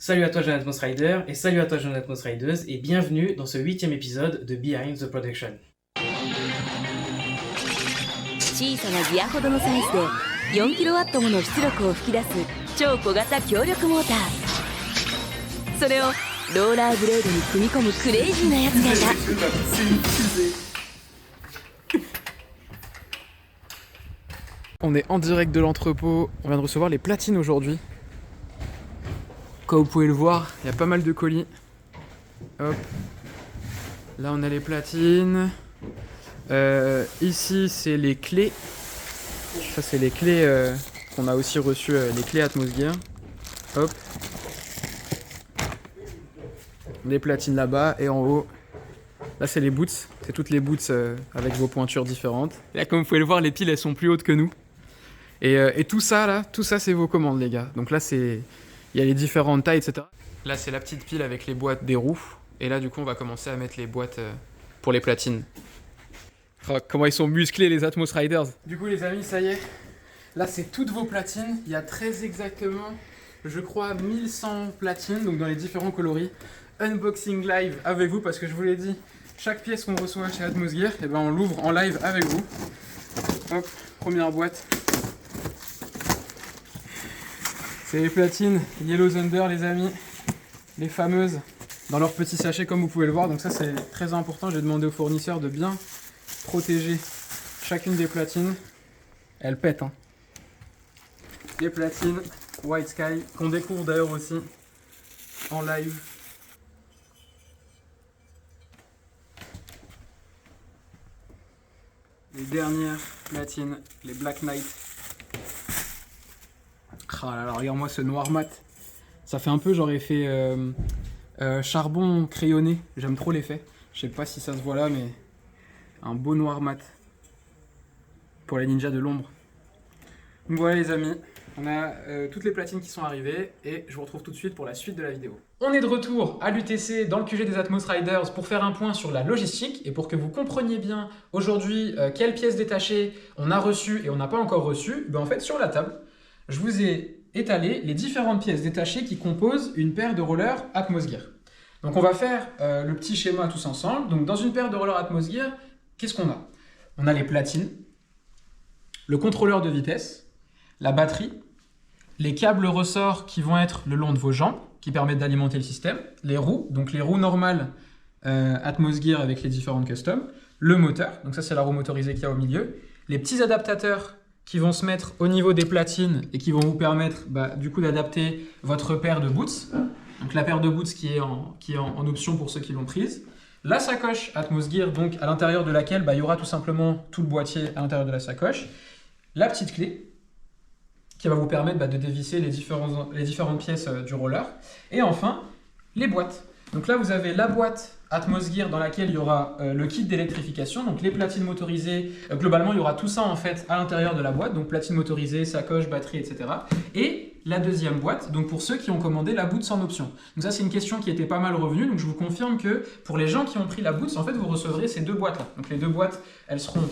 Salut à toi jeune Atmos Rider et salut à toi jeune Atmos Rideuse et bienvenue dans ce 8e épisode de Behind the Production. 小さなギアほどのサイズで 4kW もの出力を吹き出す超小型強力モーター。それをローラーブレードに組み込むクレイジーなやつがいた。 On est en direct de l'entrepôt, on vient de recevoir les platines aujourd'hui. Comme vous pouvez le voir, il y a pas mal de colis. Hop. Là on a les platines. Ici c'est les clés. Ça c'est les clés qu'on a aussi reçues, les clés Atmos Gear. Hop. Les platines là-bas et en haut. Là c'est les boots, c'est toutes les boots avec vos pointures différentes. Et là comme vous pouvez le voir, les piles elles sont plus hautes que nous. Et tout ça là, tout ça c'est vos commandes les gars. Donc là c'est, il y a les différentes tailles etc. Là c'est la petite pile avec les boîtes des roues. Et là du coup on va commencer à mettre les boîtes pour les platines. Oh, comment ils sont musclés les Atmos Riders. Du coup les amis, ça y est. Là c'est toutes vos platines. Il y a très exactement, je crois, 1100 platines, donc dans les différents coloris. Unboxing live avec vous parce que je vous l'ai dit, chaque pièce qu'on reçoit chez Atmos Gear, et ben on l'ouvre en live avec vous. Hop, première boîte. C'est les platines Yellow Thunder les amis, les fameuses, dans leur petit sachet comme vous pouvez le voir. Donc ça c'est très important, j'ai demandé au fournisseur de bien protéger chacune des platines. Elles pètent hein. Les platines White Sky qu'on découvre d'ailleurs aussi en live. Les dernières platines, les Black Knight. Oh là là, regarde-moi ce noir mat. Ça fait un peu genre effet charbon crayonné. J'aime trop l'effet. Je sais pas si ça se voit là, mais un beau noir mat. Pour les ninjas de l'ombre. Donc voilà les amis, on a toutes les platines qui sont arrivées et je vous retrouve tout de suite pour la suite de la vidéo. On est de retour à l'UTC dans le QG des Atmos Riders pour faire un point sur la logistique et pour que vous compreniez bien aujourd'hui quelles pièces détachées on a reçues et on n'a pas encore reçues. Ben en fait sur la table, je vous ai étalé les différentes pièces détachées qui composent une paire de rollers Atmos Gear. Donc on va faire le petit schéma tous ensemble. Donc dans une paire de rollers Atmos Gear, qu'est-ce qu'on a? On a les platines, le contrôleur de vitesse, la batterie, les câbles ressorts qui vont être le long de vos jambes, qui permettent d'alimenter le système, les roues, donc les roues normales Atmos Gear avec les différentes customs, le moteur, donc ça c'est la roue motorisée qu'il y a au milieu, les petits adaptateurs qui vont se mettre au niveau des platines et qui vont vous permettre du coup d'adapter votre paire de boots, donc la paire de boots qui est en option pour ceux qui l'ont prise, la sacoche Atmos Gear, donc à l'intérieur de laquelle il y aura tout simplement tout le boîtier à l'intérieur de la sacoche, la petite clé qui va vous permettre de dévisser les différentes pièces du roller. Et enfin, les boîtes. Donc là, vous avez la boîte Atmos Gear dans laquelle il y aura le kit d'électrification, donc les platines motorisées. Globalement, il y aura tout ça en fait à l'intérieur de la boîte, donc platines motorisées, sacoche, batterie, etc. Et la deuxième boîte, donc pour ceux qui ont commandé la Boots en option. Donc ça, c'est une question qui était pas mal revenue, donc je vous confirme que pour les gens qui ont pris la Boots, en fait, vous recevrez ces deux boîtes-là. Donc les deux boîtes, elles seront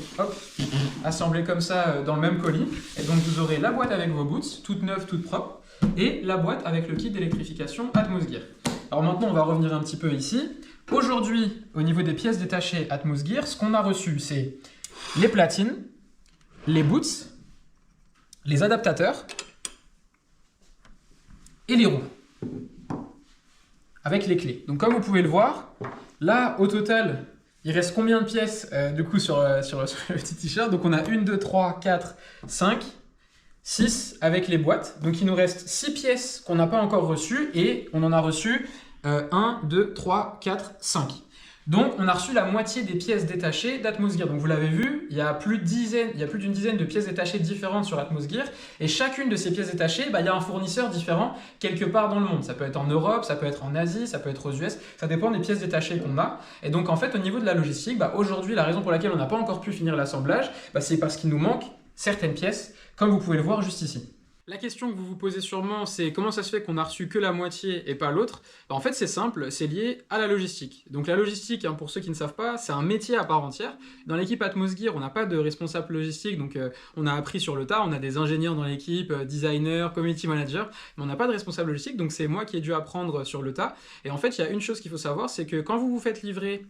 assemblées comme ça dans le même colis. Et donc vous aurez la boîte avec vos Boots, toute neuve, toute propre, et la boîte avec le kit d'électrification Atmos Gear. Alors maintenant, on va revenir un petit peu ici. Aujourd'hui, au niveau des pièces détachées Atmos Gear, ce qu'on a reçu, c'est les platines, les Boots, les adaptateurs, et les roues avec les clés. Donc comme vous pouvez le voir, là au total il reste combien de pièces du coup sur le petit t-shirt? Donc on a 1, 2, 3, 4, 5, 6 avec les boîtes. Donc il nous reste 6 pièces qu'on n'a pas encore reçues et on en a reçu 1, 2, 3, 4, 5. Donc on a reçu la moitié des pièces détachées d'Atmos Gear. Donc vous l'avez vu, il y a plus d'une dizaine de pièces détachées différentes sur Atmos Gear. Et chacune de ces pièces détachées, il y a un fournisseur différent quelque part dans le monde. Ça peut être en Europe, ça peut être en Asie, ça peut être aux US. Ça dépend des pièces détachées qu'on a. Et donc en fait au niveau de la logistique, aujourd'hui la raison pour laquelle on n'a pas encore pu finir l'assemblage, c'est parce qu'il nous manque certaines pièces, comme vous pouvez le voir juste ici. La question que vous vous posez sûrement, c'est comment ça se fait qu'on a reçu que la moitié et pas l'autre? En fait, c'est simple, c'est lié à la logistique. Donc la logistique, pour ceux qui ne savent pas, c'est un métier à part entière. Dans l'équipe Atmosgear, on n'a pas de responsable logistique, donc on a appris sur le tas, on a des ingénieurs dans l'équipe, designers, community managers, mais on n'a pas de responsable logistique, donc c'est moi qui ai dû apprendre sur le tas. Et en fait, il y a une chose qu'il faut savoir, c'est que quand vous vous faites livrer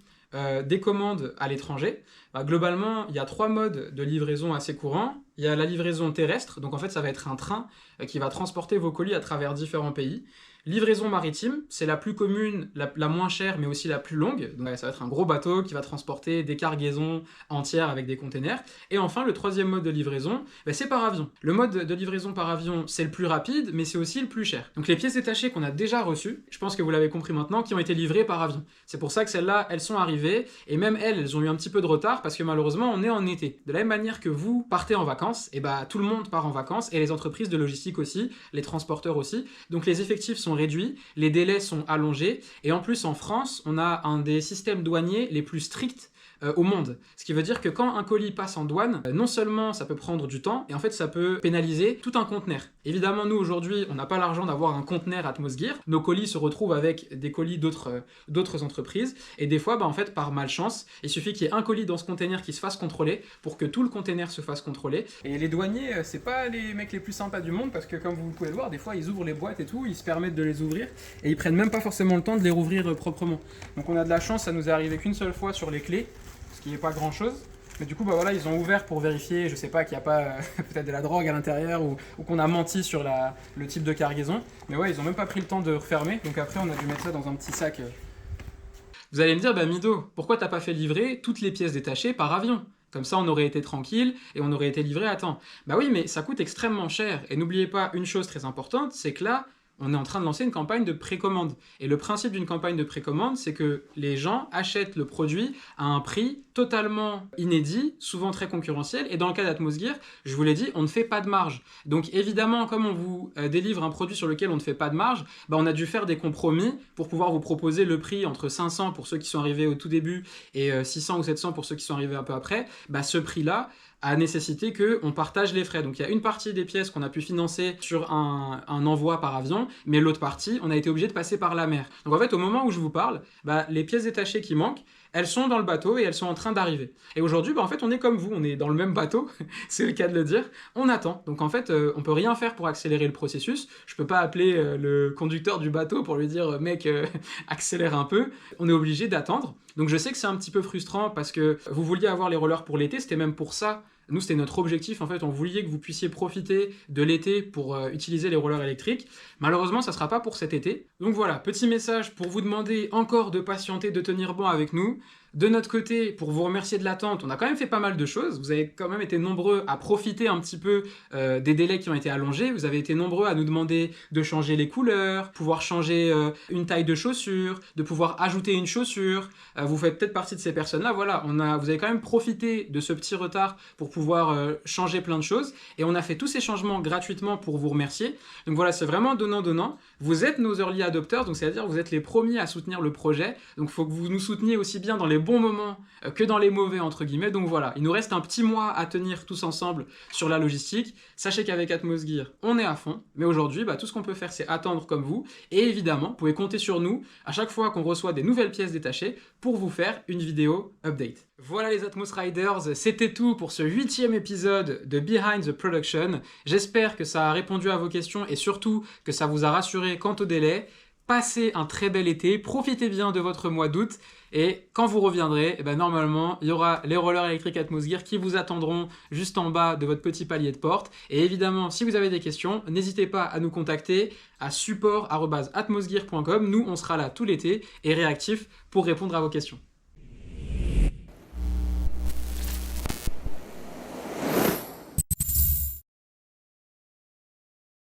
des commandes à l'étranger, globalement, il y a 3 modes de livraison assez courants. Il y a la livraison terrestre, donc en fait, ça va être un train qui va transporter vos colis à travers différents pays. Livraison maritime, c'est la plus commune, la moins chère, mais aussi la plus longue. Donc ça va être un gros bateau qui va transporter des cargaisons entières avec des containers. Et enfin, le 3e mode de livraison, c'est par avion. Le mode de livraison par avion, c'est le plus rapide, mais c'est aussi le plus cher. Donc les pièces détachées qu'on a déjà reçues, je pense que vous l'avez compris maintenant, qui ont été livrées par avion. C'est pour ça que celles-là, elles sont arrivées, et même elles ont eu un petit peu de retard, parce que malheureusement, on est en été. De la même manière que vous partez en vacances, et tout le monde part en vacances, et les entreprises de logistique aussi, les transporteurs aussi. Donc les effectifs sont réduits, les délais sont allongés, et en plus en France, on a un des systèmes douaniers les plus stricts au monde. Ce qui veut dire que quand un colis passe en douane, non seulement ça peut prendre du temps, et en fait ça peut pénaliser tout un conteneur. Évidemment, nous aujourd'hui, on n'a pas l'argent d'avoir un conteneur Atmosgear. Nos colis se retrouvent avec des colis d'autres entreprises, et des fois, en fait, par malchance, il suffit qu'il y ait un colis dans ce conteneur qui se fasse contrôler pour que tout le conteneur se fasse contrôler. Et les douaniers, c'est pas les mecs les plus sympas du monde, parce que comme vous pouvez le voir, des fois ils ouvrent les boîtes et tout, ils se permettent de les ouvrir, et ils prennent même pas forcément le temps de les rouvrir proprement. Donc on a de la chance, ça nous est arrivé qu'une seule fois sur les clés, qui n'est pas grand chose, mais du coup voilà, ils ont ouvert pour vérifier, je sais pas, qu'il n'y a pas peut-être de la drogue à l'intérieur ou qu'on a menti sur le type de cargaison, mais ouais, ils ont même pas pris le temps de refermer, donc après on a dû mettre ça dans un petit sac. Vous allez me dire, Mido, pourquoi t'as pas fait livrer toutes les pièces détachées par avion? Comme ça, on aurait été tranquille et on aurait été livré à temps. Oui, mais ça coûte extrêmement cher, et n'oubliez pas une chose très importante, c'est que là, on est en train de lancer une campagne de précommande. Et le principe d'une campagne de précommande, c'est que les gens achètent le produit à un prix totalement inédit, souvent très concurrentiel. Et dans le cas d'Atmosgear, je vous l'ai dit, on ne fait pas de marge. Donc évidemment, comme on vous délivre un produit sur lequel on ne fait pas de marge, on a dû faire des compromis pour pouvoir vous proposer le prix entre 500 pour ceux qui sont arrivés au tout début et 600 ou 700 pour ceux qui sont arrivés un peu après. Ce prix-là a nécessité qu'on partage les frais. Donc il y a une partie des pièces qu'on a pu financer sur un envoi par avion, mais l'autre partie, on a été obligé de passer par la mer. Donc en fait, au moment où je vous parle, les pièces détachées qui manquent, elles sont dans le bateau et elles sont en train d'arriver. Et aujourd'hui, en fait, on est comme vous, on est dans le même bateau, c'est le cas de le dire, on attend. Donc en fait, on peut rien faire pour accélérer le processus. Je peux pas appeler le conducteur du bateau pour lui dire « mec, accélère un peu ». On est obligé d'attendre. Donc je sais que c'est un petit peu frustrant parce que vous vouliez avoir les rollers pour l'été, c'était même pour ça. Nous, c'était notre objectif, en fait, on voulait que vous puissiez profiter de l'été pour utiliser les rollers électriques. Malheureusement, ça ne sera pas pour cet été. Donc voilà, petit message pour vous demander encore de patienter, de tenir bon avec nous. De notre côté, pour vous remercier de l'attente, on a quand même fait pas mal de choses. Vous avez quand même été nombreux à profiter un petit peu des délais qui ont été allongés. Vous avez été nombreux à nous demander de changer les couleurs, pouvoir changer une taille de chaussure, de pouvoir ajouter une chaussure. Vous faites peut-être partie de ces personnes-là. Voilà, vous avez quand même profité de ce petit retard pour pouvoir changer plein de choses. Et on a fait tous ces changements gratuitement pour vous remercier. Donc voilà, c'est vraiment donnant-donnant. Vous êtes nos early adopters, donc c'est-à-dire vous êtes les premiers à soutenir le projet. Donc il faut que vous nous souteniez aussi bien dans les bons moments que dans les mauvais, entre guillemets. Donc voilà, il nous reste un petit mois à tenir tous ensemble sur la logistique. Sachez qu'avec Atmosgear, on est à fond. Mais aujourd'hui, tout ce qu'on peut faire, c'est attendre comme vous. Et évidemment, vous pouvez compter sur nous à chaque fois qu'on reçoit des nouvelles pièces détachées pour vous faire une vidéo update. Voilà les Atmos Riders, c'était tout pour ce 8e épisode de Behind the Production. J'espère que ça a répondu à vos questions et surtout que ça vous a rassuré quant au délai. Passez un très bel été, profitez bien de votre mois d'août et quand vous reviendrez, normalement, il y aura les rollers électriques Atmosgear qui vous attendront juste en bas de votre petit palier de porte. Et évidemment, si vous avez des questions, n'hésitez pas à nous contacter à support@atmosgear.com. Nous, on sera là tout l'été et réactifs pour répondre à vos questions.